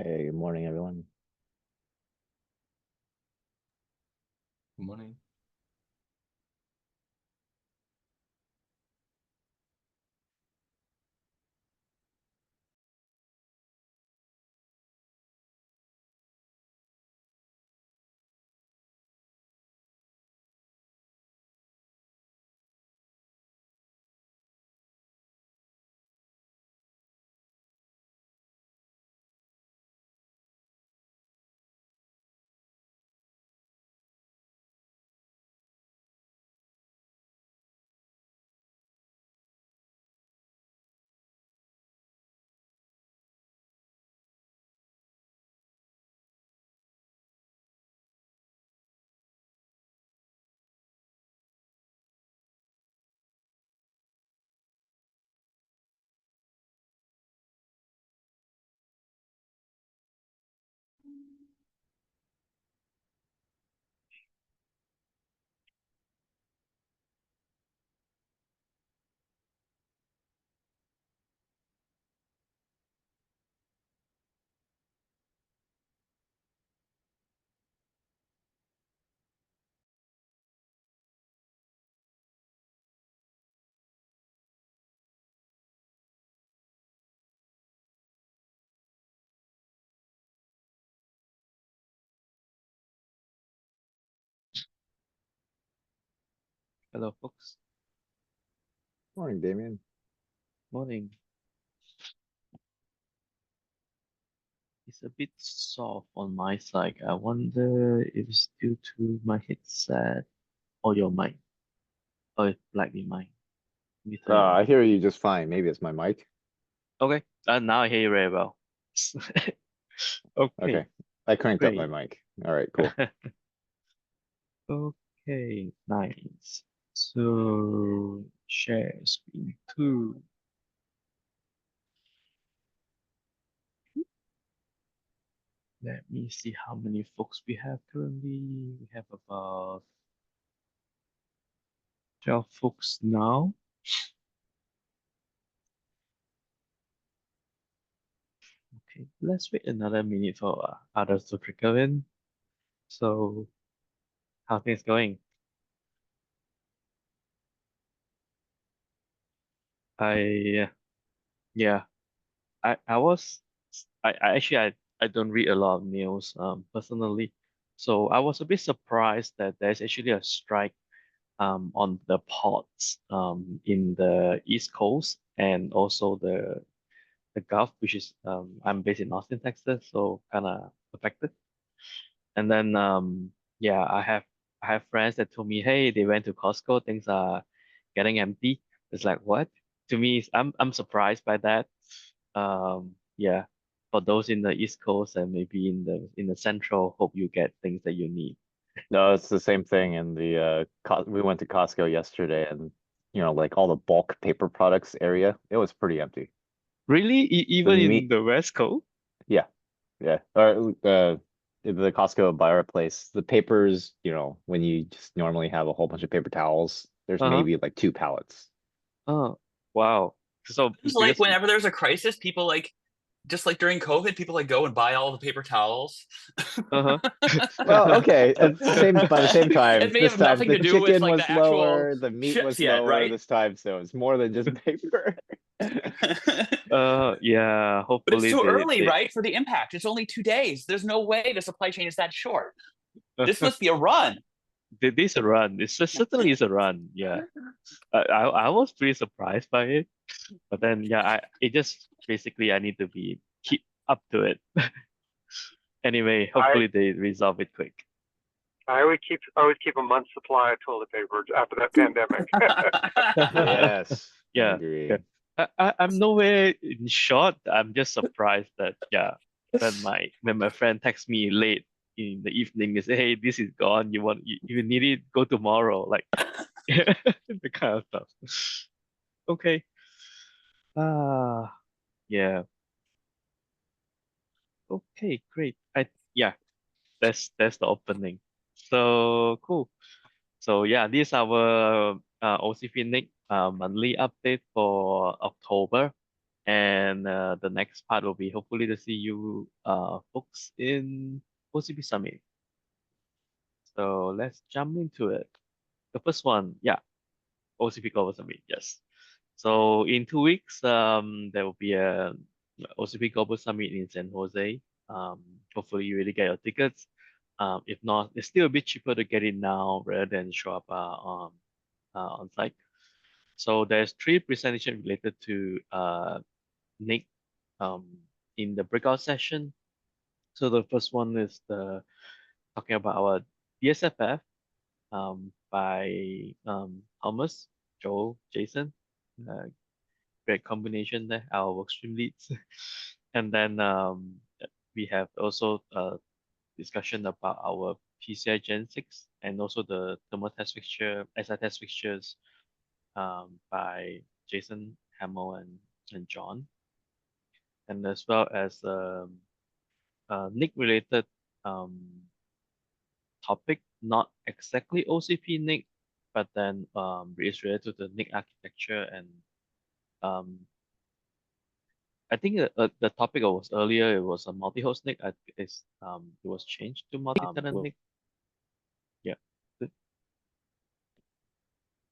Hey, good morning, everyone. Good morning. Hello, folks. Morning, Damien. Morning. It's a bit soft on my side. I wonder if it's due to my headset or your mic, or if likely mine. Let me turn it on. I hear you just fine. Maybe it's my mic. Okay. Now I hear you very well. Okay, Okay, I cranked up my great. mic. All right, cool. Okay, nice. So share screen two. Let me see how many folks we have currently. We have about 12 folks now. Okay, let's wait another minute for others to trickle in. So, how things going? I yeah, I was I actually I don't read a lot of news personally, so I was a bit surprised that there's actually a strike on the ports in the East Coast and also the Gulf, which is I'm based in Austin, Texas, so kind of affected. And then yeah, I have friends that told me, hey, they went to Costco, things are getting empty. It's like what? To me, I'm surprised by that. Yeah, for those in the East Coast and maybe in the Central, hope you get things that you need. No, it's the same thing in the we went to Costco yesterday and like all the bulk paper products area, it was pretty empty. Really? The Even in meat, the West Coast? yeah, yeah. Or the Costco by our place, the papers, when you just normally have a whole bunch of paper towels, there's Uh-huh. maybe like two pallets. Oh, wow. So It's like because whenever there's a crisis, people just like during COVID, people go and buy all the paper towels. uh-huh. Well, okay. At the same by the same time, It may this have time nothing the to do with chicken like was the actual lower, the meat ships was yet, lower right? this time, so it's more than just paper. Yeah, But it's hopefully too they early, they right? For the impact. It's only 2 days. There's no way the supply chain is that short. This must be a run. this a run. Certainly is a run. Yeah. I was pretty surprised by it. But then yeah, I it just basically I need to be keep up to it. Anyway, I hopefully they resolve it quick. I always keep a month's supply of toilet paper after that pandemic. Yes, I Yeah, yeah. agree. I'm nowhere in short. I'm just surprised that yeah, when my friend texts me late in the evening and say, hey, this is gone. You need it, go tomorrow. Like the kind of stuff. Okay. Ah, yeah. Okay, great. Yeah, that's the opening. So cool. So yeah, this is our OCP NIC monthly update for October. And the next part will be hopefully to see you folks in OCP Summit. So let's jump into it. The first one, yeah, OCP Global Summit, yes. So in 2 weeks, there will be a OCP Global Summit in San Jose. Hopefully you really get your tickets. If not, it's still a bit cheaper to get it now rather than show up on site. So there's 3 presentations related to NIC in the breakout session. So the first one is talking about our DSFF by Thomas, Joe, Jason. Great combination there, our workstream leads. And then we have also a discussion about our PCI Gen 6 and also the thermal test fixture, SI test fixtures by Jason, Hamill, and John. And as well as NIC related topic, not exactly OCP NIC, but then it's related to the NIC architecture and I think the topic was earlier, it was a multi-host NIC. It was changed to multi-tenant NIC. Yeah. Good.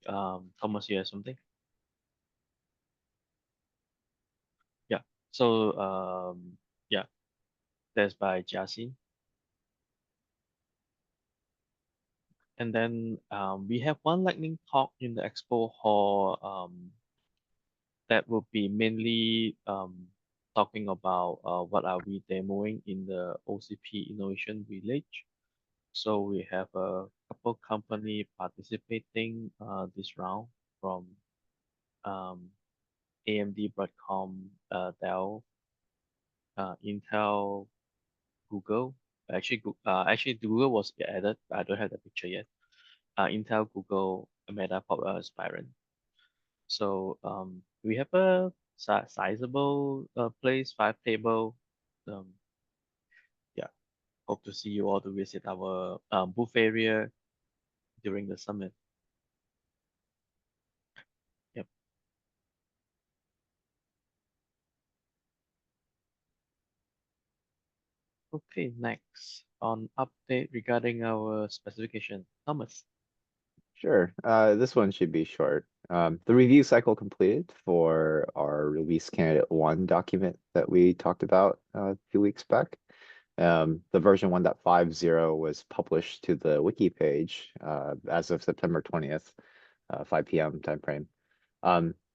Thomas, you have something? Yeah. So yeah, that's by Jasin. And then we have one lightning talk in the expo hall that will be mainly talking about what are we demoing in the OCP Innovation Village. So we have a couple company participating this round from AMD, Broadcom, Dell, Intel, Google. Actually, Google was added, but I don't have the picture yet. Intel, Google, Meta, Spirent. So we have a sizable place, 5 table. Yeah, hope to see you all to visit our booth area during the summit. Yep. Okay, next on update regarding our specification, Thomas. Sure. This one should be short. The review cycle completed for our release candidate 1 document that we talked about a few weeks back. The version 1.50 was published to the wiki page as of September 20th, 5 p.m. timeframe.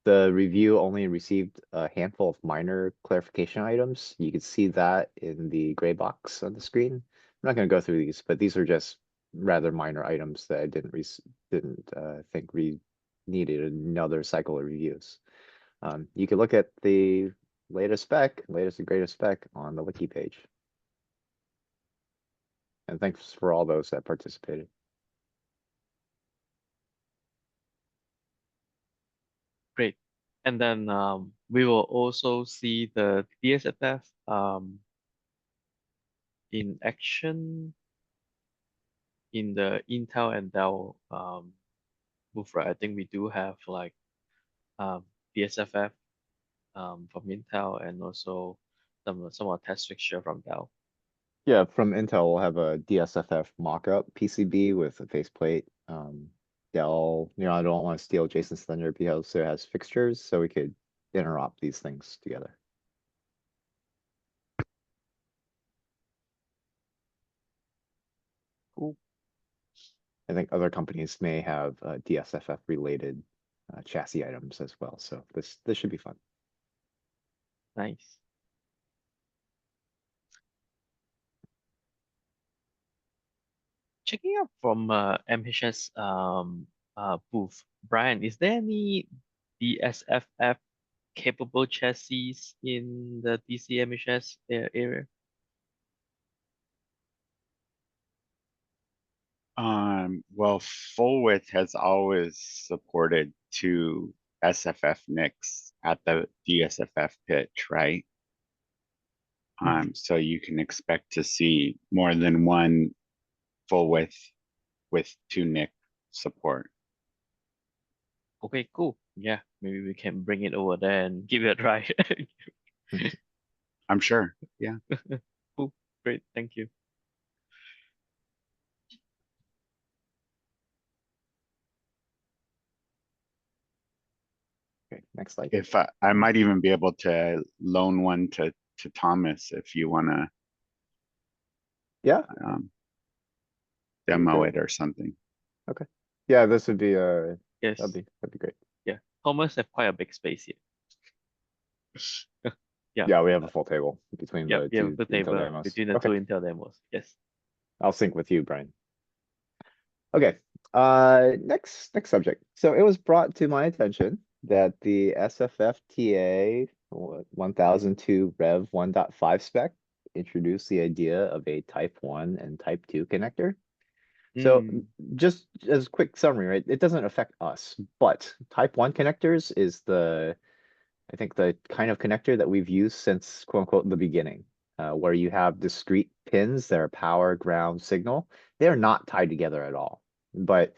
The review only received a handful of minor clarification items. You can see that in the gray box on the screen. I'm not going to go through these, but these are just rather minor items that I didn't think we needed another cycle of reviews. You can look at the latest and greatest spec on the wiki page. And thanks for all those that participated. Great. And then we will also see the DSFF in action in the Intel and Dell booth, right? I think we do have like DSFF from Intel and also some of the test fixture from Dell. Yeah, from Intel, we'll have a DSFF mockup PCB with a faceplate. Dell, I don't want to steal Jason's thunder because it has fixtures, so we could interop these things together. Cool. I think other companies may have DSFF related chassis items as well, so this should be fun. Nice. Checking out from MHS booth, Brian, is there any DSFF capable chassis in the DC MHS area? Well, full width has always supported 2 SFF NICs at the DSFF pitch, right? So you can expect to see more than one full width with 2 NIC support. Okay, cool. yeah, maybe we can bring it over there and give it a try. I'm sure. Yeah. Cool, great, thank you. Okay, next slide. If I might even be able to loan one to Thomas if you want to Yeah, demo great. it or something. Yeah, this would be Yes, that'd be great. yeah. Thomas have quite a big space here. Yeah. Yeah, we have a full table between Yep, the we have two the Intel table demos. between the Okay, two Intel demos. Yes. I'll sync with you, Brian. Okay, next subject. So it was brought to my attention that the SFFTA 1002 Rev 1.5 spec introduced the idea of a Type 1 and Type 2 connector. So Mm, just as a quick summary, right? It doesn't affect us, but Type 1 connectors is I think the kind of connector that we've used since quote unquote the beginning, where you have discrete pins that are power, ground, signal. They are not tied together at all. But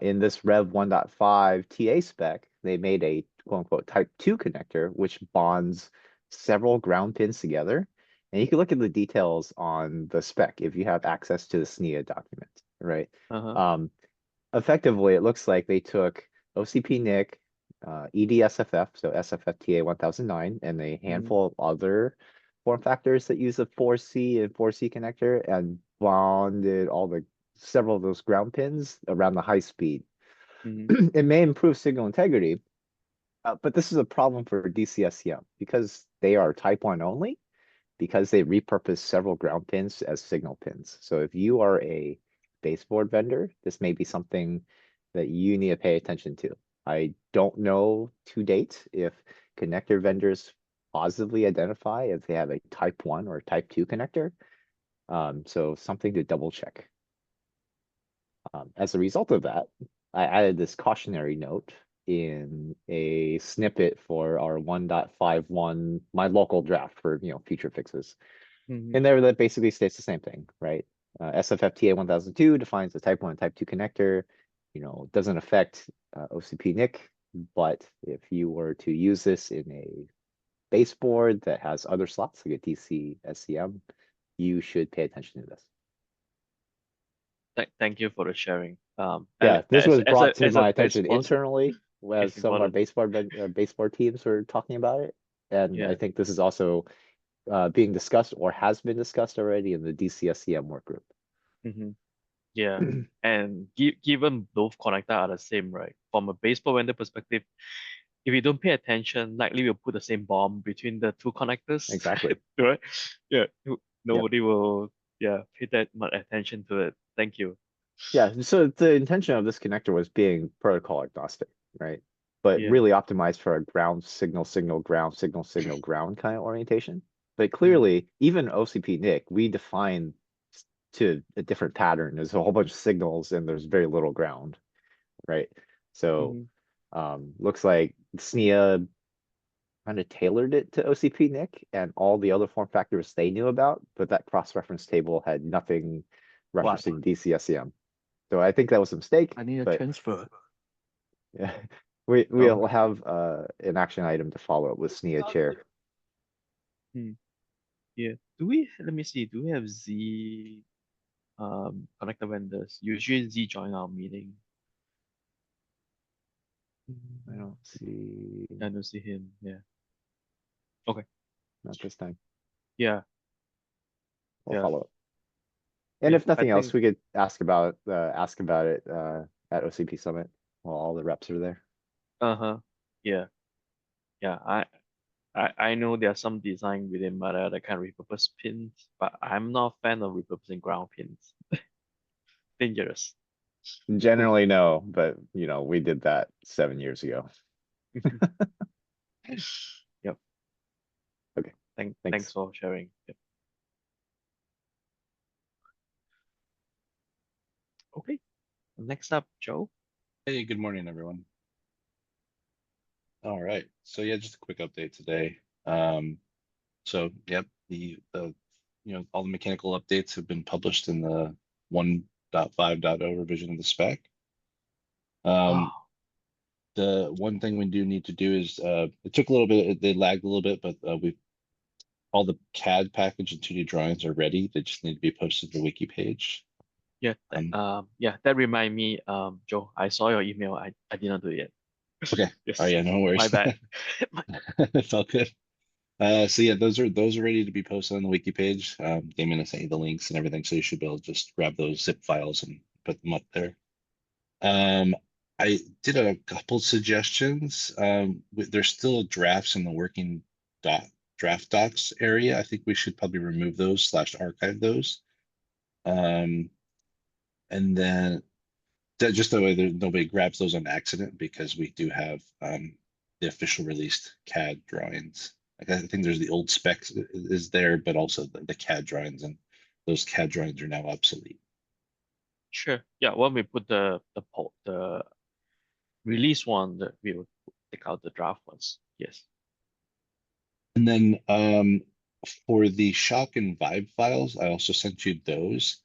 in this Rev 1.5 TA spec, they made a quote unquote Type 2 connector, which bonds several ground pins together. And you can look at the details on the spec if you have access to the SNIA document, right? uh-huh. Effectively, it looks like they took OCP NIC, EDSFF, so SFFTA 1009, and a handful of other form factors that use a 4C and 4C connector and bonded several of those ground pins around the high speed. Mm-hmm. It may improve signal integrity, but this is a problem for DCSCM because they are Type 1 only, because they repurpose several ground pins as signal pins. So if you are a baseboard vendor, this may be something that you need to pay attention to. I don't know to date if connector vendors positively identify if they have a Type 1 or Type 2 connector. So something to double check. As a result of that, I added this cautionary note in a snippet for our 1.51, my local draft for future fixes. Mm-hmm. And there that basically states the same thing, right? SFFTA 1002 defines the Type 1 and Type 2 connector, doesn't affect OCP NIC, but if you were to use this in a baseboard that has other slots like a DC SCM, you should pay attention to this. Thank you for the sharing. Yeah, this was brought to my as attention internally as it's some of our important. baseboard teams were talking about it. And I Yeah. think this is also being discussed or has been discussed already in the DCSCM work group. Mm-hmm. Yeah. And given both connectors are the same, right? From a baseball vendor perspective, if you don't pay attention, likely we'll put the same bomb between the two connectors. Exactly. Right? Yeah. Yep. Nobody will, pay that much attention to it. Thank you. Yeah, so the intention of this connector was being protocol agnostic, right? But Yeah. really optimized for a ground signal, signal, ground, signal, signal, ground kind of orientation. But Mm-hmm. clearly, even OCP NIC, we define to a different pattern. There's a whole bunch of signals and there's very little ground, right? So looks like SNIA kind of tailored it to OCP NIC and all the other form factors they knew about, but that cross-reference table had nothing referencing DCSCM. So I think that was a mistake. I need a but transfer. yeah, we'll have an action item to follow up with SNIA chair. Yeah. Let me see, do we have Z connector vendors? Usually Z join our meeting. I don't see, I don't see him. Yeah. Okay. not this time. Yeah. We'll Yeah. follow up. And Yeah, if nothing I else, think- we could ask about it at OCP Summit while all the reps are there. Uh-huh. Yeah. Yeah. I know there are some design within Meta that can repurpose pins, but I'm not a fan of repurposing ground pins. Dangerous. Generally, no, but we did that 7 years ago. Yep. Okay. Thanks Thanks. for sharing. Yep. Okay. Next up, Joe. Hey, good morning, everyone. All right, so yeah, just a quick update today. So yep, the all the mechanical updates have been published in the 1.5.0 revision of the spec. Wow. The one thing we do need to do is, it took a little bit, they lagged a little bit, but all the CAD package and 2D drawings are ready. They just need to be posted to the wiki page. Yeah, yeah, that remind me, Joe, I saw your email. I did not do it yet. Okay. Yes. Oh yeah, no worries. My bad. It's all good. So yeah, those are ready to be posted on the wiki page. Damien has sent you the links and everything, so you should be able to just grab those zip files and put them up there. I did a couple suggestions. There's still drafts in the working draft docs area. I think we should probably remove those / archive those. And then just that way nobody grabs those on accident, because we do have the official released CAD drawings. Like, I think there's the old specs is there, but also the CAD drawings, and those CAD drawings are now obsolete. Sure. Yeah, when we put the release one, that we will take out the draft ones. Yes. And then for the shock and vibe files, I also sent you those.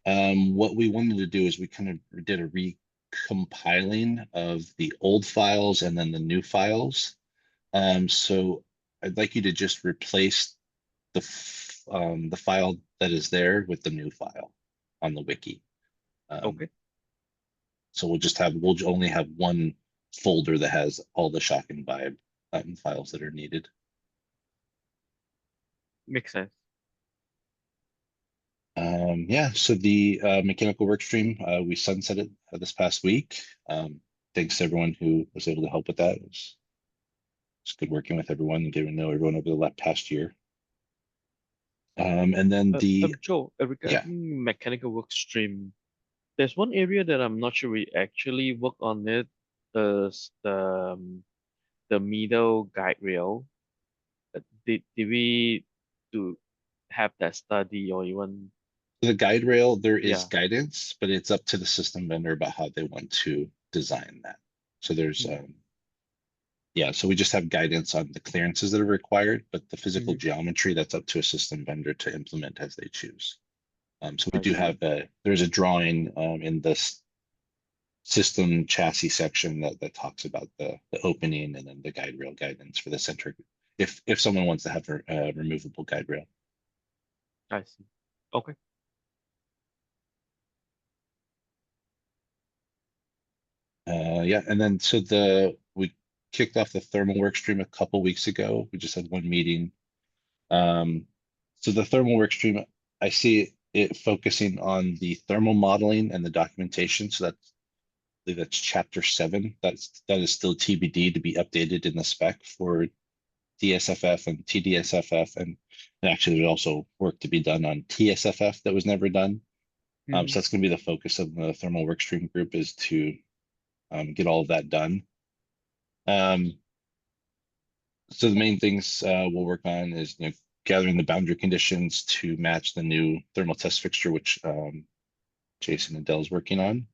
What we wanted to do is we kind of did a recompiling of the old files and then the new files. So I'd like you to just replace the file that is there with the new file on the wiki. Okay. So we'll only have one folder that has all the shock and vibe files that are needed. Makes sense. Yeah, so the mechanical work stream, we sunsetted this past week. Thanks to everyone who was able to help with that. It's good working with everyone and getting to know everyone over the past year. And then Joe, regarding mechanical work stream, there's one area that I'm not sure we actually work on it. The middle guide rail. Did we do have that study or even? the guide rail, there is Yeah. guidance, but it's up to the system vendor about how they want to design that. So there's yeah, so we just have guidance on the clearances that are required, but the physical geometry, that's up to a system vendor to implement as they choose. So we I do see. have there's a drawing in this system chassis section that talks about the opening and then the guide rail guidance for the center. If someone wants to have a removable guide rail. I see. Okay. Yeah, and then so we kicked off the thermal work stream a couple weeks ago. We just had one meeting. So the thermal work stream, I see it focusing on the thermal modeling and the documentation. So that's, I believe that's chapter 7. That is still TBD to be updated in the spec for DSFF and TDSFF, and actually there's also work to be done on TSFF that was never done. So that's going to be the focus of the thermal work stream group, is to get all of that done. So the main things we'll work on is gathering the boundary conditions to match the new thermal test fixture, which Jason and Dell is working on.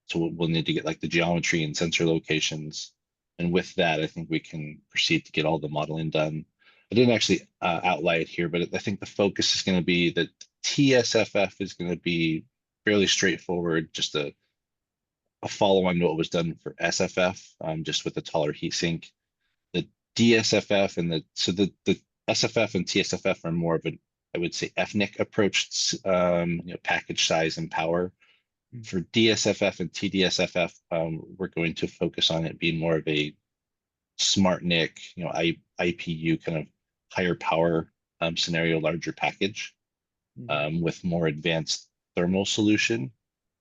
So we'll need to get like the geometry and sensor locations. And with that, I think we can proceed to get all the modeling done. I didn't actually outline it here, but I think the focus is going to be that TSFF is going to be fairly straightforward, just a follow-on to what was done for SFF, just with the taller heat sink. The DSFF and the SFF and TSFF are more of an, I would say, ethnic approach, package size and power. For DSFF and TDSFF, we're going to focus on it being more of a smart NIC, IPU kind of higher power scenario, larger package, with more advanced thermal solution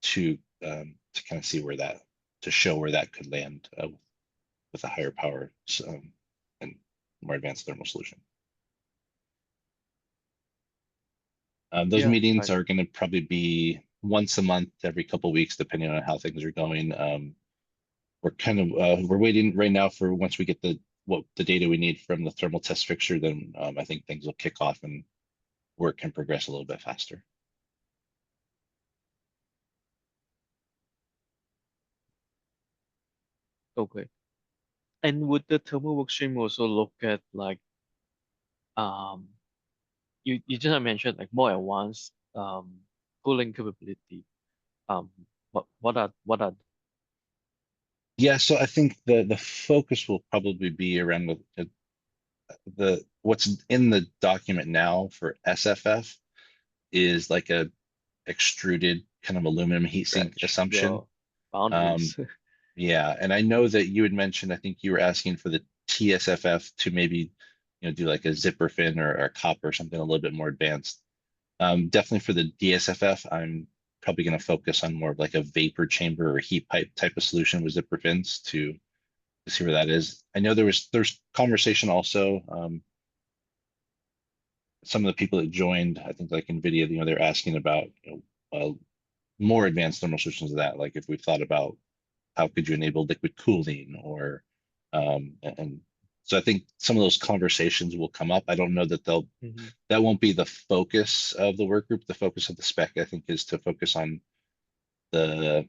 to kind of see where that, to show where that could land with a higher power and more advanced thermal solution. Those meetings are going to probably be once a month, every couple of weeks, depending on how things are going. We're kind of we're waiting right now for once we get the data we need from the thermal test fixture, then I think things will kick off and work can progress a little bit faster. Okay. And would the thermal workstream also look at like you just mentioned like more advanced cooling capability. What are Yeah, so I think the focus will probably be around the what's in the document now for SFF is like a extruded kind of aluminum heat sink Stretch assumption. your boundaries. Yeah, and I know that you had mentioned, I think you were asking for the TSFF to maybe, do like a zipper fin or a copper or something a little bit more advanced. Definitely for the DSFF, I'm probably going to focus on more of like a vapor chamber or heat pipe type of solution with zipper fins to see where that is. I know there's conversation also. Some of the people that joined, I think like NVIDIA, they're asking about more advanced thermal solutions of that. Like if we've thought about how could you enable liquid cooling or and so I think some of those conversations will come up. I don't know that Mhm. that won't be the focus of the work group. The focus of the spec, I think, is to focus on the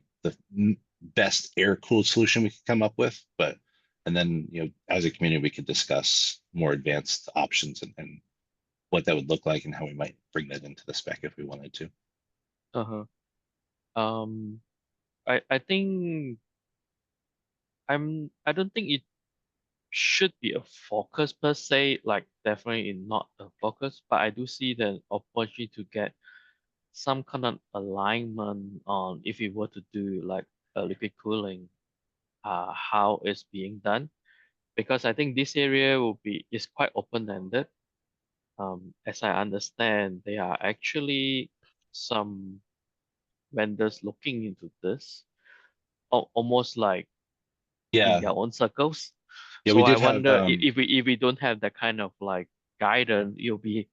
best air cooled solution we could come up with. But and then as a community, we could discuss more advanced options and what that would look like and how we might bring that into the spec if we wanted to. Uh-huh. Um, I think I don't think it should be a focus per se, like definitely not a focus, but I do see the opportunity to get some kind of alignment on if we were to do like a liquid cooling, how it's being done. Because I think this area is quite open-ended. As I understand, there are actually some vendors looking into this, almost like in Yeah, their own circles. yeah, we So I did have wonder if we don't have that kind of like guidance, it'll be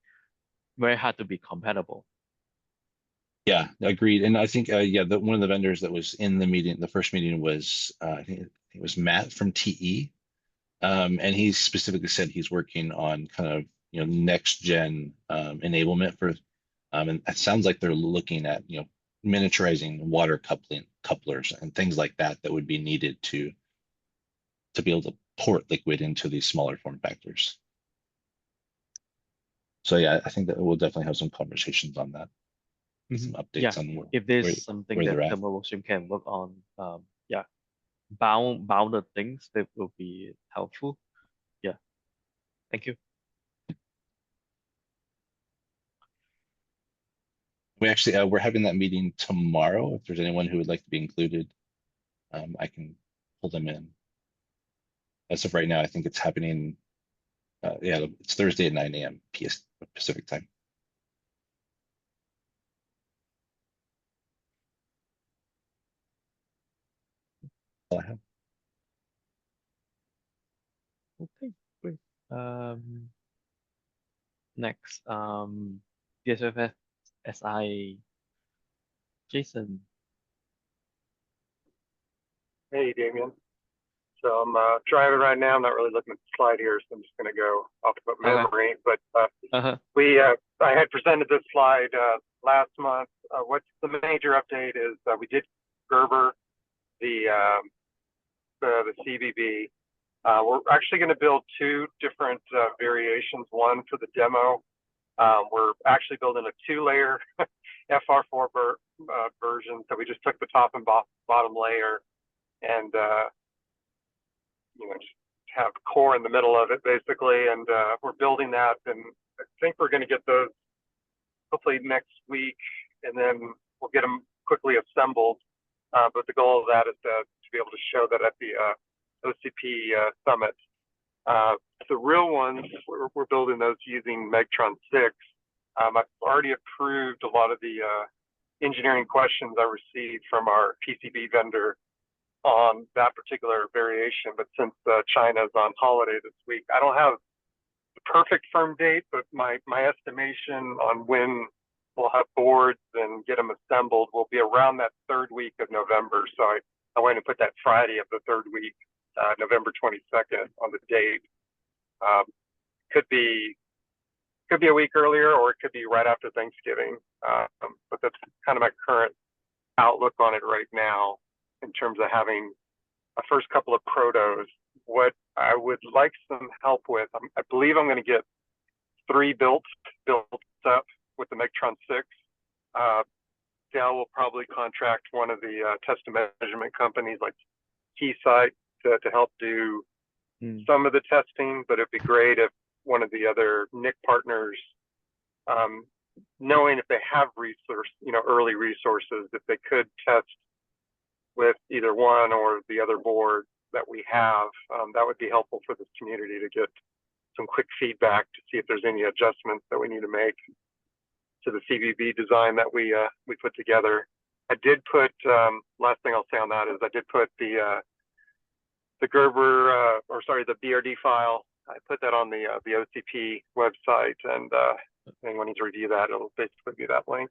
very hard to be compatible. yeah, agreed. And I think one of the vendors that was in the meeting, the first meeting was I think it was Matt from TE. And he specifically said he's working on kind of next gen enablement for and it sounds like they're looking at miniaturizing water couplers and things like that that would be needed to be able to port liquid into these smaller form factors. So yeah, I think that we'll definitely have some conversations on that, some Yeah, updates on if there's something where that they're at. thermal workstream can work on, yeah, bounded things that will be helpful. Yeah, thank you. We actually we're having that meeting tomorrow. If there's anyone who would like to be included, I can pull them in. As of right now, I think it's happening. Yeah, it's Thursday at 9 a.m. Pacific time. All I have. Okay, great. Next, DSFS SI Jason. Hey, Damien. So I'm driving right now. I'm not really looking at the slide here, so I'm just going to go off of memory. But Uh-huh. I had presented this slide last month. What's the major update is we did Gerber the CBB. We're actually going to build two different variations. One for the demo. We're actually building a 2-layer FR4 version. So we just took the top and bottom layer and just have core in the middle of it basically. And we're building that, and I think we're going to get those hopefully next week, and then we'll get them quickly assembled. But the goal of that is to be able to show that at the OCP summit. The real ones, we're building those using Megtron 6. I've already approved a lot of the engineering questions I received from our PCB vendor on that particular variation. But since China's on holiday this week, I don't have the perfect firm date, but my estimation on when we'll have boards and get them assembled will be around that third week of November. So I went and put that Friday of the third week, November 22nd on the date. Could be a week earlier, or it could be right after Thanksgiving. But that's kind of my current outlook on it right now in terms of having a first couple of protos. What I would like some help with, I believe I'm going to get 3 built up with the Megtron 6. Dell will probably contract one of the test and measurement companies like key site to help do some of the testing, but it'd be great if one of the other NIC partners, knowing if they have early resources, if they could test with either one or the other board that we have, that would be helpful for this community to get some quick feedback to see if there's any adjustments that we need to make to the CVB design that we put together. I did put, last thing I'll say on that is I did put the Gerber, the BRD file. I put that on the OCP website, and anyone needs to review that, it'll basically be that link.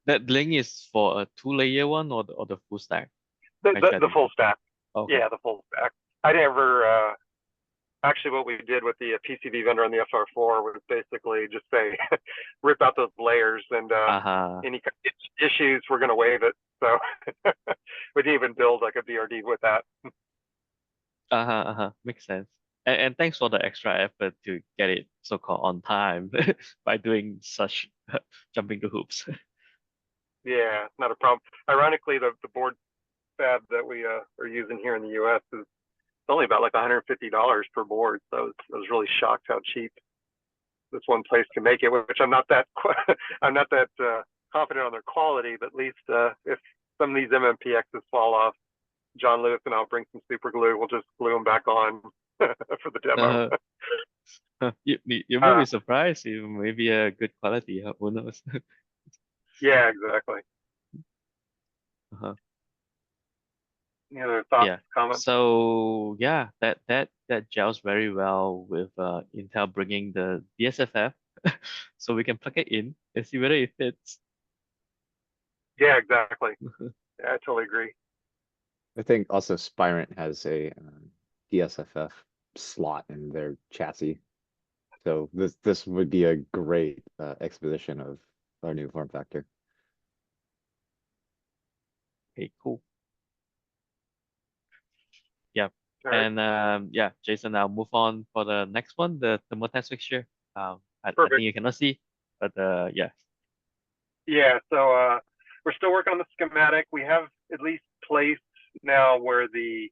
That link is for a 2-layer one or the full stack? The full stack. Okay. Yeah, the full stack. I never, actually what we did with the PCB vendor on the FR4 was basically just say, rip out those layers, and any issues, we're going to waive it. So we didn't even build like a BRD with that. Makes sense. And thanks for the extra effort to get it so-called on time by doing such jumping the hoops. Yeah, not a problem. Ironically, the board fab that we are using here in the US is only about like $150 per board. So I was really shocked how cheap this one place can make it, which I'm not that confident on their quality, but at least if some of these MMPXs fall off, John Lewis and I'll bring some super glue. We'll just glue them back on for the demo. You may be surprised. It may be a good quality. Who knows? Yeah, exactly. Any other thoughts, comments? So yeah, that gels very well with Intel bringing the DSFF, so we can plug it in and see whether it fits. Yeah, exactly. Yeah, I totally agree. I think also Spirent has a DSFF slot in their chassis, so this would be a great exposition of our new form factor. Okay, cool. Yeah, Right. and yeah, Jason, I'll move on for the next one, the thermal test fixture. I Perfect. think you cannot see, but yeah. Yeah, so we're still working on the schematic. We have at least placed now where the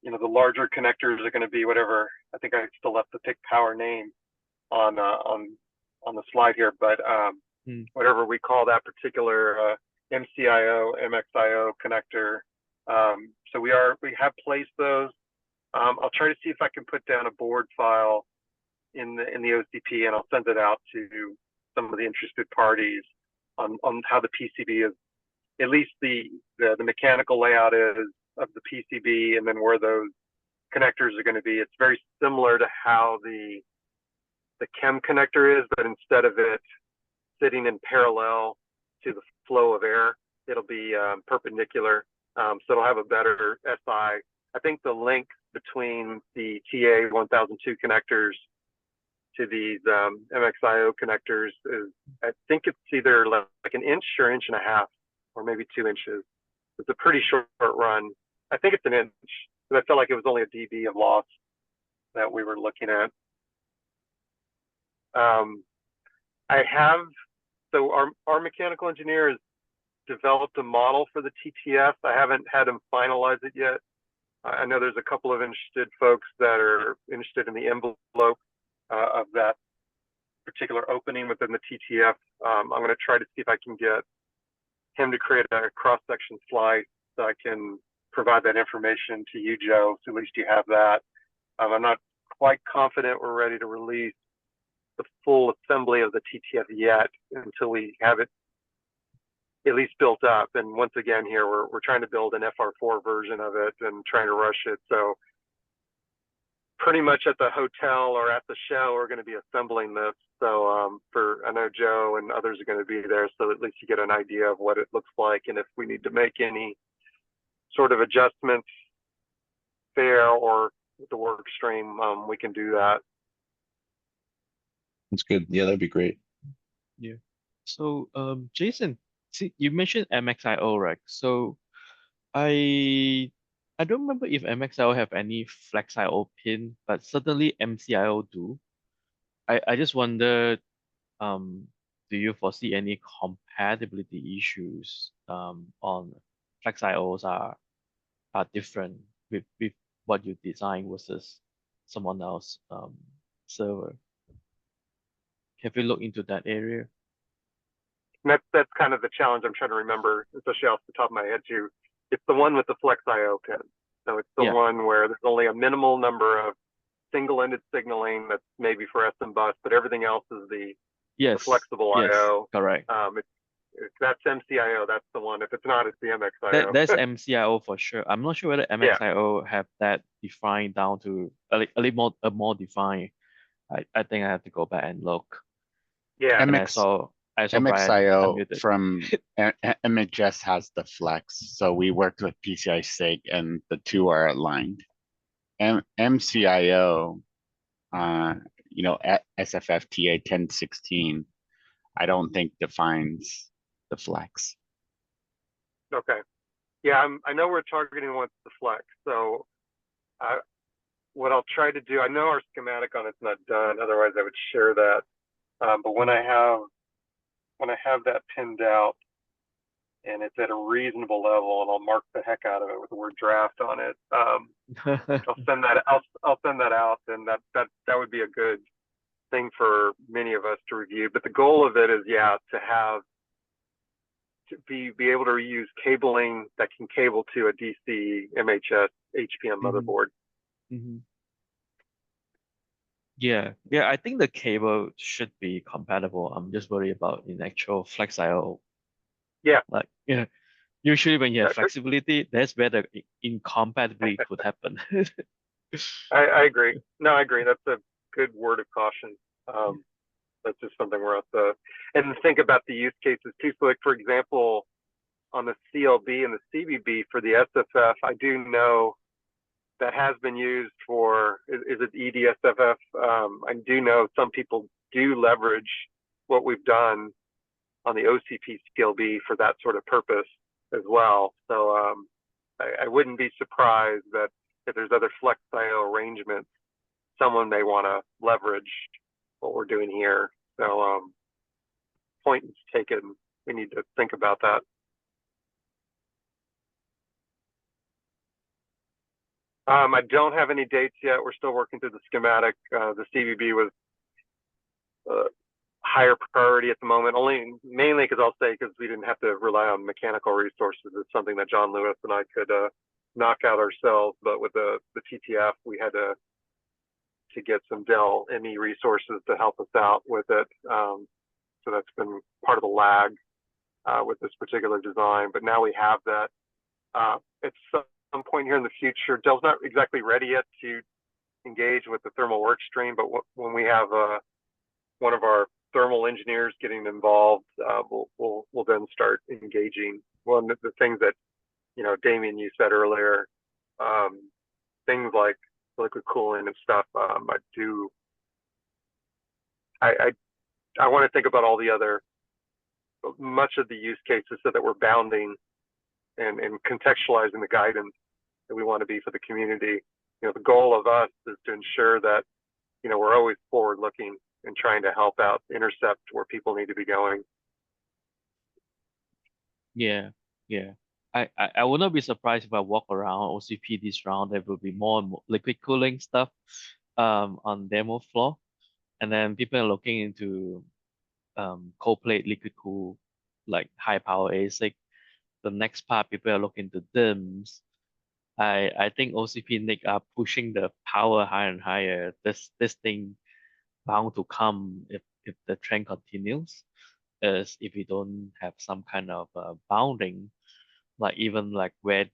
larger connectors are going to be, whatever. I think I still left the PIC power name on the slide here, but whatever we call that particular MCIO, MXIO connector. So we have placed those. I'll try to see if I can put down a board file in the OCP, and I'll send it out to some of the interested parties on how the PCB is, at least the mechanical layout is of the PCB, and then where those connectors are going to be. It's very similar to how the chem connector is, but instead of it sitting in parallel to the flow of air, it'll be perpendicular. So it'll have a better SI. I think the link between the TA 1002 connectors to these MXIO connectors is, I think it's either like an inch or inch and a half, or maybe 2 inches. It's a pretty short run. I think it's an inch, but I felt like it was only a dB of loss that we were looking at. So our mechanical engineer has developed a model for the TTF. I haven't had him finalize it yet. I know there's a couple of interested folks that are interested in the envelope of that particular opening within the TTF. I'm going to try to see if I can get him to create a cross-section slide so I can provide that information to you, Joe, so at least you have that. I'm not quite confident we're ready to release the full assembly of the TTF yet until we have it at least built up. And once again here, we're trying to build an FR4 version of it and trying to rush it. So pretty much at the hotel or at the show, we're going to be assembling this. So I know Joe and others are going to be there, so at least you get an idea of what it looks like, and if we need to make any sort of adjustments there or the work stream, we can do that. That's good. Yeah, that'd be great. Yeah. So Jason, see, you mentioned MXIO, right? So I don't remember if MXIO have any FlexIO pin, but certainly MCIO do. I just wonder, do you foresee any compatibility issues on FlexIOs are are different with what you design versus someone else server. Have you looked into that area? And that's kind of the challenge I'm trying to remember, especially off the top of my head too. It's the one with the flex IO pin. So it's the Yeah. one where there's only a minimal number of single-ended signaling that's maybe for SM bus, but everything else is the Yes. flexible Yes. IO. Correct. If that's MCIO, that's the one. If it's not, it's the MXIO. That's MCIO for sure. I'm not sure whether MXIO have that defined down to a little more defined. I think I have to go back and look. Yeah. And I MX, saw Brian MXIO unmuted. from MHS has the flex. So we worked with PCI SIG and the two are aligned. MCIO, you know, at SFFTA 1016, I don't think defines the flex. Okay. Yeah, I know we're targeting what's the flex. So what I'll try to do, I know our schematic on it's not done. Otherwise, I would share that. But when I have that pinned out and it's at a reasonable level, and I'll mark the heck out of it with the word draft on it, I'll send that. I'll send that out, and that would be a good thing for many of us to review. But the goal of it is, yeah, to be able to use cabling that can cable to a DC MHS HPM motherboard. Mm-hmm. Yeah, I think the cable should be compatible. I'm just worried about in actual flex IO. Yeah. Like, yeah, usually when you have Yeah, flexibility, that's where the incompatibility could happen. I agree. No, I agree. That's a good word of caution. That's just something we're at and think about the use cases too. So like, for example, on the CLB and the CBB for the SFF, I do know that has been used for, is it EDSFF? I do know some people do leverage what we've done on the OCP CLB for that sort of purpose as well. So I wouldn't be surprised that if there's other flex IO arrangements, someone may want to leverage what we're doing here. So point is taken. We need to think about that. I don't have any dates yet. We're still working through the schematic. The CBB was higher priority at the moment, mainly because we didn't have to rely on mechanical resources. It's something that John Lewis and I could knock out ourselves. But with the TTF, we had to get some Dell ME resources to help us out with it. So that's been part of the lag with this particular design. But now we have that. At some point here in the future, Dell's not exactly ready yet to engage with the thermal work stream, but when we have one of our thermal engineers getting involved, we'll then start engaging. One of the things that, you know, Damien, you said earlier, things like liquid cooling and stuff, I want to think about all the other, much of the use cases so that we're bounding and contextualizing the guidance that we want to be for the community. You know, the goal of us is to ensure that, you know, we're always forward looking and trying to help out intercept where people need to be going. Yeah. I would not be surprised if I walk around OCP this round. There will be more and more liquid cooling stuff on demo floor, and then people are looking into cold plate liquid cool, like high power ASIC. The next part, people are looking to DIMMs. I think OCP NIC are pushing the power higher and higher. This thing bound to come if the trend continues, is if you don't have some kind of bounding, like even like if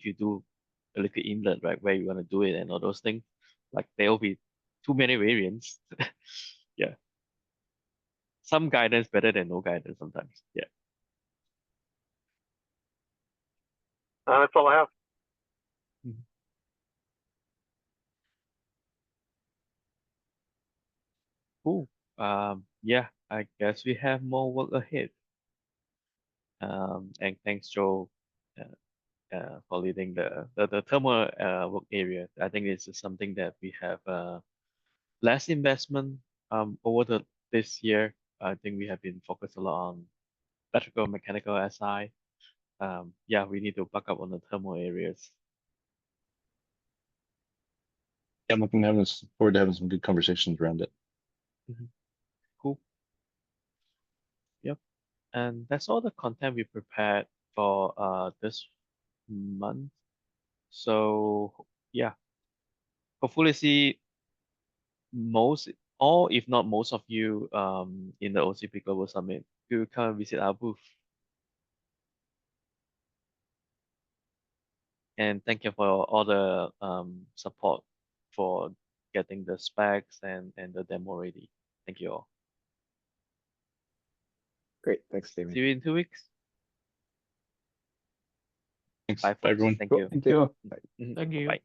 you do a liquid inlet, right, where you want to do it and all those things, like there will be too many variants. Yeah. Some guidance better than no guidance sometimes. Yeah. That's all I have. Mhm. Cool. Yeah, I guess we have more work ahead. And thanks, Joe, for leading the thermal work area. I think this is something that we have less investment over this year. I think we have been focused a lot on electrical, mechanical SI. Yeah, we need to buck up on the thermal areas. I'm looking forward to having some good conversations around it. Cool. Yep. And that's all the content we prepared for this month. So yeah, hopefully see most, or if not most of you in the OCP Global Summit to come and visit our booth. And thank you for all the support for getting the specs and the demo ready. Thank you all. Great, thanks, Damien. See you in 2 weeks. Thanks. Bye, Bye, folks. everyone. Thank Cool, you. thank you. Mhm. Thank you. Bye.